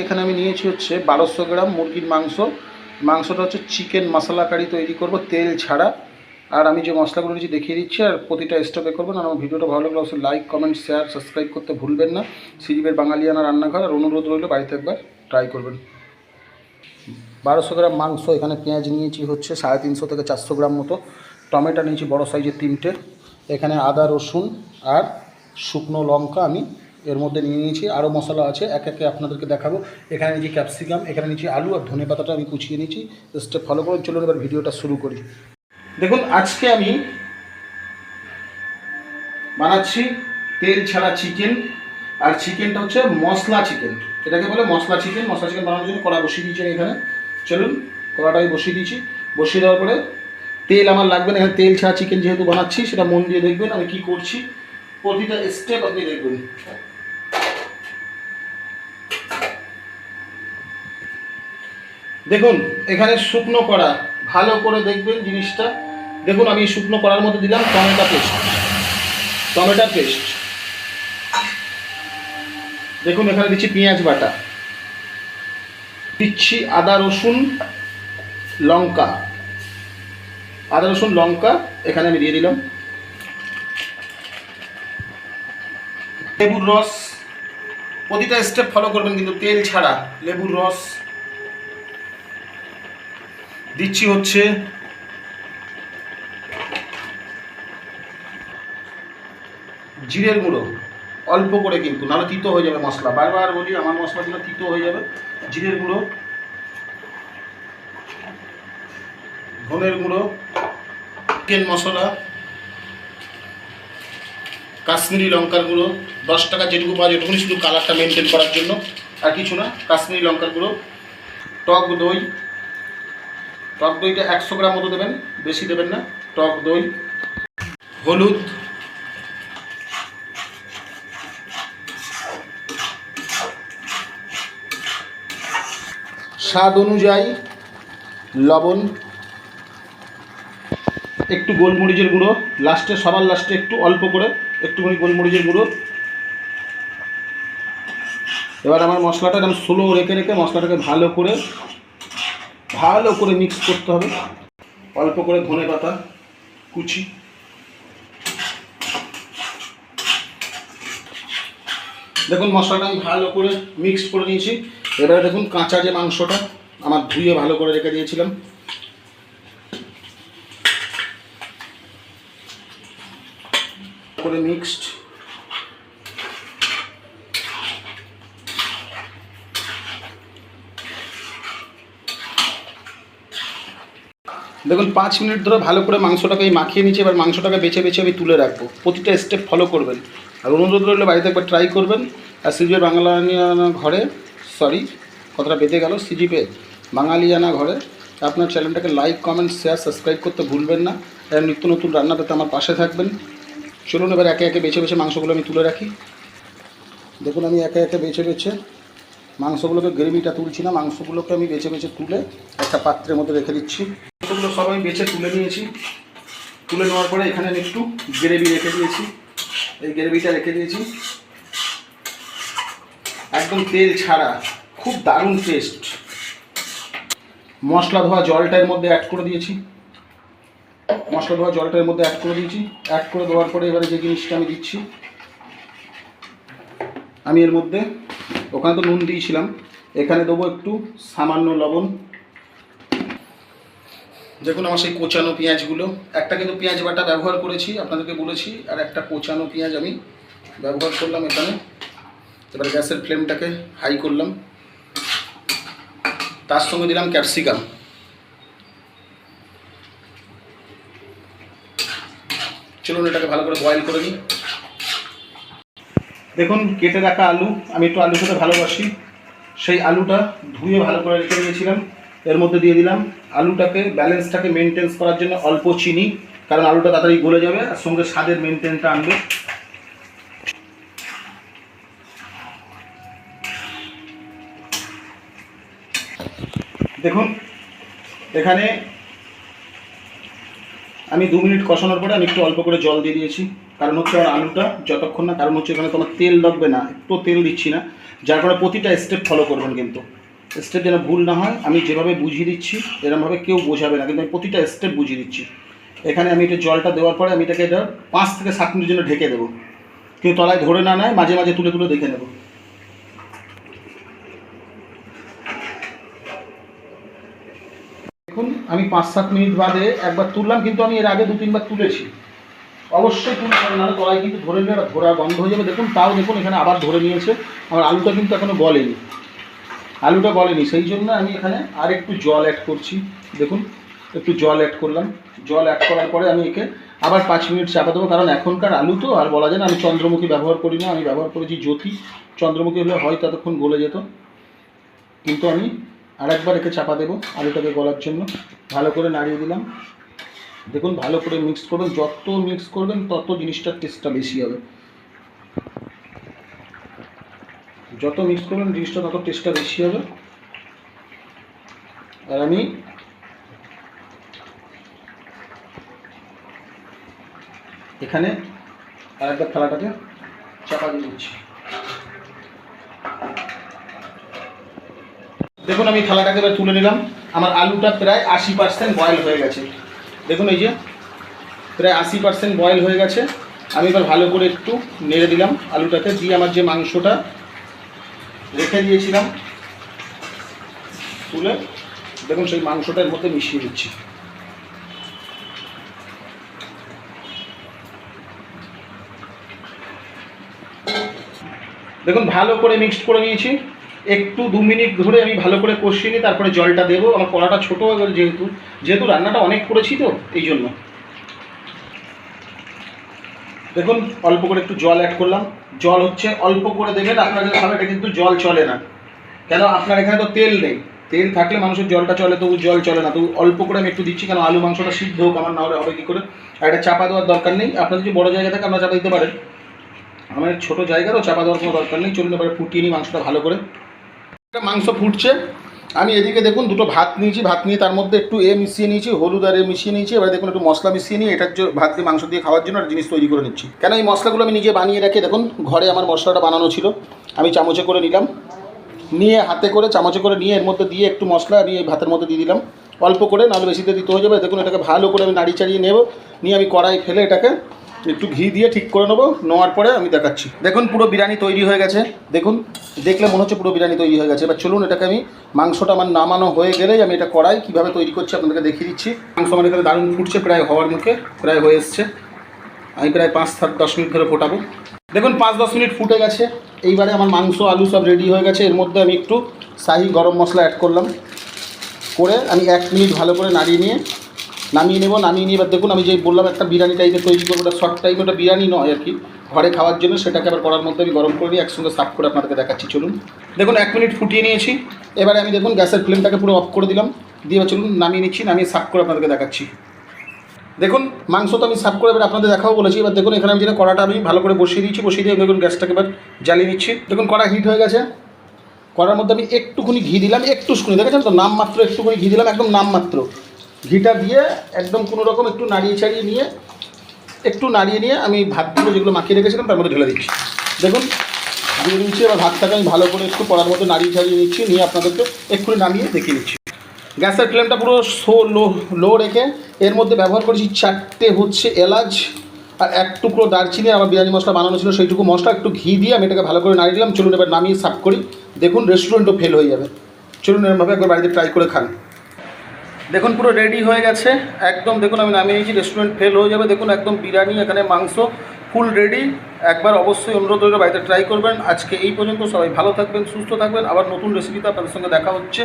এখানে আমি নিয়েছি হচ্ছে 1200 গ্রাম মুরগির মাংস। মাংসটা হচ্ছে চিকেন মশলা কারি তৈরি করব তেল ছাড়া। আর আমি যে মশলাগুলো নিয়েছি দেখিয়ে দিচ্ছি, আর প্রতিটা স্টেপে করবেন। আর আমার ভিডিওটা ভালো লাগলে অবশ্যই লাইক, কমেন্ট, শেয়ার, সাবস্ক্রাইব করতে ভুলবেন না। সিজিবের বাঙালিয়ানা রান্নাঘর। আর অনুরোধ রইল বাড়িতে একবার ট্রাই করবেন। 1200 গ্রাম মাংস। এখানে পেঁয়াজ নিয়েছি হচ্ছে 350 থেকে 400 গ্রাম মতো। টমেটো নিয়েছি বড় সাইজের 3টে। এখানে আদা, রসুন আর শুকনো লঙ্কা আমি এর মধ্যে নিয়ে নিয়েছি। আরও মশলা আছে, এক একে আপনাদেরকে দেখাবো। এখানে নিয়েছি ক্যাপসিকাম, এখানে নিয়েছি আলু আর ধনে পাতাটা আমি কুচিয়ে নিয়েছি। স্টেপ ফলো করুন। চলুন এবার ভিডিওটা শুরু করি। দেখুন, আজকে আমি বানাচ্ছি তেল ছাড়া চিকেন। আর চিকেনটা হচ্ছে মশলা চিকেন, এটাকে বলে মশলা চিকেন। মশলা চিকেন বানানোর জন্য কড়া বসিয়ে দিয়েছি এখানে। চলুন, কড়াটা আমি বসিয়ে দিয়েছি। বসিয়ে দেওয়ার পরে তেল আমার লাগবে না। এখানে তেল ছাড়া চিকেন যেহেতু বানাচ্ছি, সেটা মন দিয়ে দেখবেন আমি কি করছি। প্রতিটা স্টেপ আপনি দেখবেন। দেখুন, এখানে শুকনো কড়া, ভালো করে দেখবেন জিনিসটা। দেখুন, আমি শুকনো কড়ার মধ্যে দিলাম টমেটো পেস্ট। দেখুন, এখানে দিচ্ছি পেঁয়াজ বাটা, দিচ্ছি আদা রসুন লঙ্কা এখানে আমি দিয়ে দিলাম। লেবুর রস, প্রতিটা স্টেপ ফলো করবেন কিন্তু তেল ছাড়া। লেবুর রস দিচ্ছি হচ্ছে জিরের গুঁড়ো, অল্প করে কিন্তু, নাহলে তিতো হয়ে যাবে মশলা। বারবার বলি, আমার মশলাগুলো তিতো হয়ে যাবে। জিরের গুঁড়ো, ধনের গুঁড়ো, চিকেন মশলা, কাশ্মীরি লঙ্কার গুঁড়ো। 10 টাকা যেটুকু পাওয়া যায় ওটুকুনি, শুধু কালারটা মেনটেন করার জন্য, আর কিছু না। কাশ্মীরি লঙ্কার গুঁড়ো, টক দইটা 100 গ্রাম মতো দেবেন, বেশি দেবেন না। টক দই, হলুদ, স্বাদ অনুযায়ী লবণ, একটু গোলমরিচের গুঁড়ো লাস্টে, সবার লাস্টে একটু অল্প করে একটুখানি গোলমরিচের গুঁড়ো। এবার আমার মশলাটা একদম স্লো রেখে মশলাটাকে ভালো করে মিক্স করতে হবে। অল্প করে ধনে পাতা কুচি, দেখুন মশলাটা আমি ভালো করে মিক্স করে নিয়েছি। এবারে দেখুন, কাঁচা যে মাংসটা আমার ধুয়ে ভালো করে রেখে দিয়েছিলাম, করে মিক্সড। দেখুন, 5 মিনিট ধরে ভালো করে মাংসটাকে মাখিয়ে নিচ্ছি। এবার মাংসটাকে বেছে আমি তুলে রাখবো। প্রতিটা স্টেপ ফলো করবেন। আর অনুরোধ রইলে বাড়িতে একবার ট্রাই করবেন। আর সিজিপে বাঙালিয়ানা ঘরে, কথাটা বেঁধে গেল, সিজিপে বাঙালিয়ানা ঘরে আপনার চ্যানেলটাকে লাইক, কমেন্ট, শেয়ার, সাবস্ক্রাইব করতে ভুলবেন না। আর নিত্য নতুন রান্না পেতে আমার পাশে থাকবেন। চলুন এবার একে একে বেছে মাংসগুলো আমি তুলে রাখি। দেখুন, আমি একে একে বেছে মাংসগুলোকে, গ্রেভিটা তুলছি না, মাংসগুলোকে আমি বেছে তুলে একটা পাত্রের মধ্যে রেখে দিচ্ছি। মাংসগুলো সব আমি বেছে তুলে নিয়েছি। তুলে নেওয়ার পরে এখানে আমি একটু গ্রেভি রেখে দিয়েছি। এই গ্রেভিটা রেখে দিয়েছি একদম তেল ছাড়া, খুব দারুণ টেস্ট। মশলা ধোয়া জলটার মধ্যে অ্যাড করে দিয়েছি। অ্যাড করে দেওয়ার পরে এবারে যে জিনিসটা আমি দিচ্ছি, আমি এর মধ্যে, ওখানে তো নুন দিয়েছিলাম, এখানে দেবো একটু সামান্য লবণ। দেখুন, আমার সেই কোচানো পেঁয়াজগুলো, একটা কিন্তু পেঁয়াজ বাটা ব্যবহার করেছি, আপনাদেরকে বলেছি, আর একটা কোচানো পেঁয়াজ আমি ব্যবহার করলাম এখানে। এবার গ্যাসের ফ্লেমটাকে হাই করলাম। তার সঙ্গে দিলাম ক্যাপসিকাম। চলুন এটাকে ভালো করে বয়েল করে নিই। দেখুন, কেটে রাখা আলু, আমি একটু আলু খেতে ভালোবাসি, সেই আলুটা ধুয়ে ভালো করে রেখে দিয়েছিলাম, এর মধ্যে দিয়ে দিলাম। আলুটাকে ব্যালেন্সটাকে মেনটেন্স করার জন্য অল্প চিনি, কারণ আলুটা তাড়াতাড়ি গলে যাবে আর সঙ্গে স্বাদের মেনটেনটা আনবে। দেখুন, এখানে আমি 2 মিনিট কষানোর পরে আমি একটু অল্প করে জল দিয়ে দিয়েছি। কারণ হচ্ছে আর আলুটা যতক্ষণ না, কারণ হচ্ছে এখানে তোমার তেল লাগবে না, একটু তেল দিচ্ছি না, যার ফলে প্রতিটা স্টেপ ফলো করবেন, কিন্তু স্টেপ যেন ভুল না হয়। আমি যেভাবে বুঝিয়ে দিচ্ছি এরকমভাবে কেউ বোঝাবে না, কিন্তু আমি প্রতিটা স্টেপ বুঝিয়ে দিচ্ছি। এখানে আমি এটা জলটা দেওয়ার পরে আমি এটাকে 5 থেকে 7 মিনিটের জন্য ঢেকে দেবো, কেউ তলায় ধরে না নেয়, মাঝে মাঝে তুলে তুলে দেখে নেব। দেখুন আমি 5-7 মিনিট বাদে একবার তুললাম, কিন্তু আমি এর আগে 2-3 বার তুলেছি। অবশ্যই তুলতে হবে, নাহলে তলায় কিন্তু ধরে নিলে ধরা বন্ধ হয়ে যাবে। দেখুন তাও দেখুন এখানে আবার ধরে নিয়েছে। আমার আলুটা কিন্তু এখনও গলেনি, আলুটা গলেনি, সেই জন্য আমি এখানে আর একটু জল অ্যাড করছি। দেখুন একটু জল অ্যাড করলাম, জল অ্যাড করার পরে আমি একে আবার 5 মিনিট চাপা দেবো, কারণ এখনকার আলু তো আর বলা যায় না। আমি চন্দ্রমুখী ব্যবহার করি না, আমি ব্যবহার করেছি জ্যোতি। চন্দ্রমুখী হলে হয়তো ততক্ষণ গলে যেত, কিন্তু আমি আরেকবার একে চাপা দেবো আলুটাকে গলার জন্য। ভালো করে নাড়িয়ে দিলাম। দেখুন ভালো করে মিক্স করবেন, যত মিক্স করবেন তত জিনিসটার টেস্টটা বেশি হবে। যত মিক্স করবেন জিনিসটা তত টেস্টটা বেশি হবে। আর আমি এখানে আরেকবার থালাটাকে চাপা দিয়ে দিচ্ছি। দেখুন আমি থালাটাকে এবার তুলে নিলাম। আমার আলুটা প্রায় 80% বয়েল হয়ে গেছে। দেখুন এই যে প্রায় 80% বয়েল হয়ে গেছে। আমি এবার ভালো করে একটু নেড়ে দিলাম আলুটাকে, দিয়ে আমার যে মাংসটা রেখে দিয়েছিলাম তুলে, দেখুন সেই মাংসটার মধ্যে মিশিয়ে দিচ্ছি। দেখুন ভালো করে মিক্সড করে নিয়েছি। একটু 2 মিনিট ধরে আমি ভালো করে কষিয়ে নিই, তারপরে জলটা দেবো। আমার কড়াটা ছোটো হয়ে গেল, যেহেতু রান্নাটা অনেক করেছি তো এই জন্য। দেখুন অল্প করে একটু জল অ্যাড করলাম। জল হচ্ছে অল্প করে দেবেন, আপনার যদি খাবে এটা কিন্তু জল চলে না, কেন আপনার এখানে তো তেল নেই। তেল থাকলে মানুষের জলটা চলে, তবু জল চলে না। তবু অল্প করে আমি একটু দিচ্ছি, কেন আলু মাংসটা সিদ্ধ হোক, আমার না হলে হবে কী করে। আর এটা চাপা দেওয়ার দরকার নেই। আপনার যদি বড়ো জায়গা থাকে আপনারা চাপা দিতে পারেন, আমার ছোটো জায়গা তো চাপা দেওয়ার কোনো দরকার নেই। চলুন এবারে ফুটিয়ে নিই মাংসটা ভালো করে। মাংস ফুটছে, আমি এদিকে দেখুন দুটো ভাত নিয়েছি। ভাত নিয়ে তার মধ্যে একটু মিশিয়ে নিয়েছি, হলুদ আর মিশিয়ে নিয়েছি। এবার দেখুন একটু মশলা মিশিয়ে নিয়ে এটার ভাত দিয়ে মাংস দিয়ে খাওয়ার জন্য একটা জিনিস তৈরি করে নিচ্ছি। কেন এই মশলাগুলো আমি নিজে বানিয়ে রাখি। দেখুন ঘরে আমার মশলাটা বানানো ছিল, আমি চামচে করে নিলাম, নিয়ে হাতে করে চামচে করে নিয়ে এর মধ্যে দিয়ে একটু মশলা আমি এই ভাতের মধ্যে দিয়ে দিলাম অল্প করে, নাহলে বেশিতে দিতে হয়ে যাবে। দেখুন এটাকে ভালো করে আমি নাড়ি চাড়িয়ে নেব, নিয়ে আমি কড়াই ফেলে এটাকে একটু ঘি দিয়ে ঠিক করে নেবো। নেওয়ার পরে আমি দেখাচ্ছি। দেখুন পুরো বিরিয়ানি তৈরি হয়ে গেছে। দেখুন দেখলে মনে হচ্ছে পুরো বিরিয়ানি তৈরি হয়ে গেছে। এবার চলুন এটাকে আমি মাংসটা আমার নামানো হয়ে গেলেই আমি এটা কড়াই কীভাবে তৈরি করছি আপনাদেরকে দেখিয়ে দিচ্ছি। মাংস আমার এখানে দারুণ ফুটছে, প্রায় হওয়ার মুখে, প্রায় হয়ে এসছে। আমি প্রায় 5-10 মিনিট ধরে ফোটাবো। দেখুন 5-10 মিনিট ফুটে গেছে। এইবারে আমার মাংস আলু সব রেডি হয়ে গেছে। এর মধ্যে আমি একটু শাহি গরম মশলা অ্যাড করলাম, করে আমি 1 মিনিট ভালো করে নাড়িয়ে নিয়ে নামিয়ে নেব। নামিয়ে নিয়ে এবার দেখুন আমি যে বললাম একটা বিরিয়ানি টাইপের তৈরি করবো, ওটা শর্ট টাইম, ওটা বিরিয়ানি নয় আর কি, ঘরে খাওয়ার জন্য। সেটাকে আবার করার মধ্যে আমি গরম করে নিয়ে একসঙ্গে সার্ভ করে আপনাদেরকে দেখাচ্ছি। চলুন দেখুন 1 মিনিট ফুটিয়ে নিয়েছি। এবারে আমি দেখুন গ্যাসের ফ্লেমটাকে পুরো অফ করে দিলাম, দিয়ে চলুন নামিয়ে নিচ্ছি। নামিয়ে সার্ভ করে আপনাদেরকে দেখাচ্ছি। দেখুন মাংস তো আমি সার্ভ করে এবার আপনাদের দেখাও বলেছি। এবার দেখুন এখানে আমি যেটা কড়াটা আমি ভালো করে বসিয়ে দিয়েছি, বসিয়ে দিয়ে দেখুন গ্যাসটাকে এবার জ্বালিয়ে নিচ্ছি। দেখুন কড়া হিট হয়ে গেছে। কড়ার মধ্যে আমি একটুখানি ঘি দিলাম, একটুখানি, দেখেছেন তো, নামমাত্র একটুখানি ঘি দিলাম, একদম নামমাত্র। ঘিটা দিয়ে একদম কোনো রকম একটু নাড়িয়ে ছাড়িয়ে নিয়ে, একটু নাড়িয়ে নিয়ে আমি ভাতগুলো যেগুলো মাখিয়ে রেখেছিলাম তার মধ্যে ঢেলে দিচ্ছি। দেখুন দিয়ে দিচ্ছি। এবার ভাতটাকে আমি ভালো করে একটু কড়ার মধ্যে নাড়িয়ে ছাড়িয়ে নিচ্ছি, নিয়ে আপনাদেরকে এক্ষুনি নামিয়ে দেখিয়ে নিচ্ছি। গ্যাসের ফ্লেমটা পুরো লো রেখে এর মধ্যে ব্যবহার করেছি 4টে হচ্ছে এলাচ আর 1 টুকরো দারচিনি। আমার বিরিয়ানি মশলা বানানো ছিল সেইটুকু মশলা, একটু ঘি দিয়ে আমি এটাকে ভালো করে নাড়িয়ে দিলাম। চলুন এবার নামিয়ে সার্ভ করি। দেখুন রেস্টুরেন্টও ফেল হয়ে যাবে। চলুন এরমভাবে একবার বাড়িতে ট্রাই করে খান। দেখুন পুরো রেডি হয়ে গেছে একদম। দেখুন আমি নামিয়ে নিয়েছি, রেস্টুরেন্ট ফেল হয়ে যাবে। দেখুন একদম বিরিয়ানি, এখানে মাংস ফুল রেডি। একবার অবশ্যই অনুরোধ রইল বাড়িতে ট্রাই করবেন। আজকে এই পর্যন্ত। সবাই ভালো থাকবেন, সুস্থ থাকবেন। আবার নতুন রেসিপিতে আপনাদের সঙ্গে দেখা হচ্ছে।